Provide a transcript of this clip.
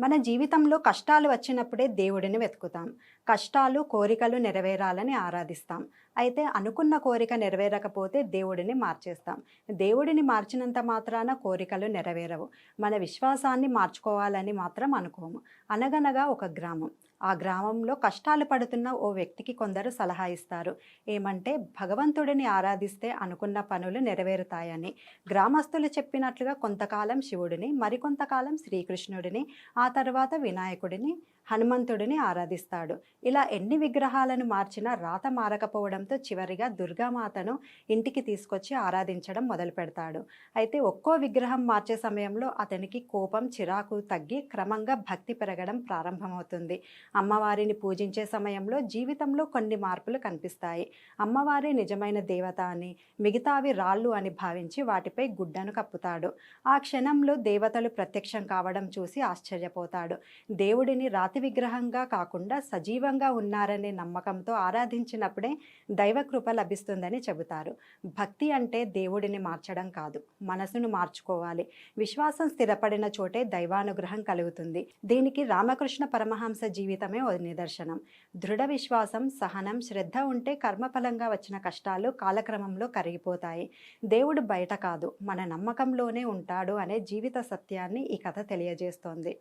మన జీవితంలో కష్టాలు వచ్చినప్పుడే దేవుడిని వెతుకుతాం. కష్టాలు, కోరికలు నెరవేరాలని ఆరాధిస్తాం. అయితే అనుకున్న కోరిక నెరవేరకపోతే దేవుడిని మార్చేస్తాం. దేవుడిని మార్చినంత మాత్రాన కోరికలు నెరవేరవు. మన విశ్వాసాన్ని మార్చుకోవాలని మాత్రం అనుకోము. అనగనగా ఒక గ్రామం. ఆ గ్రామంలో కష్టాలు పడుతున్న ఓ వ్యక్తికి కొందరు సలహా ఇస్తారు. ఏమంటే భగవంతుడిని ఆరాధిస్తే అనుకున్న పనులు నెరవేరుతాయని. గ్రామస్తులు చెప్పినట్లుగా కొంతకాలం శివుడిని, మరికొంతకాలం శ్రీకృష్ణుడిని, ఆ తర్వాత వినాయకుడిని, హనుమంతుడిని ఆరాధిస్తాడు. ఇలా ఎన్ని విగ్రహాలను మార్చినా రాత మారకపోవడంతో చివరిగా దుర్గామాతను ఇంటికి తీసుకొచ్చి ఆరాధించడం మొదలు పెడతాడు. అయితే ఒక్కో విగ్రహం మార్చే సమయంలో అతనికి కోపం, చిరాకు తగ్గి క్రమంగా భక్తి పెరగడం ప్రారంభమవుతుంది. అమ్మవారిని పూజించే సమయంలో జీవితంలో కొన్ని మార్పులు కనిపిస్తాయి. అమ్మవారే నిజమైన దేవత అని, మిగతావి రాళ్ళు అని భావించి వాటిపై గుడ్డను కప్పుతాడు. ఆ క్షణంలో దేవతలు ప్రత్యక్షం కావడం చూసి ఆశ్చర్యపోతాడు. దేవుడిని రాతి విగ్రహంగా కాకుండా సజీవంగా ఉన్నారనే నమ్మకంతో ఆరాధించినప్పుడే దైవకృప లభిస్తుందని చెబుతారు. భక్తి అంటే దేవుడిని మార్చడం కాదు, మనసును మార్చుకోవాలి. విశ్వాసం స్థిరపడిన చోటే దైవానుగ్రహం కలుగుతుంది. దీనికి రామకృష్ణ పరమహంస జీవితమే ఓ నిదర్శనం. దృఢ విశ్వాసం, సహనం, శ్రద్ధ ఉంటే కర్మఫలంగా వచ్చిన కష్టాలు కాలక్రమంలో కరిగిపోతాయి. దేవుడు బయట కాదు, మన నమ్మకంలోనే ఉంటాడు అనే జీవిత సత్యాన్ని ఈ కథ తెలియజేస్తోంది.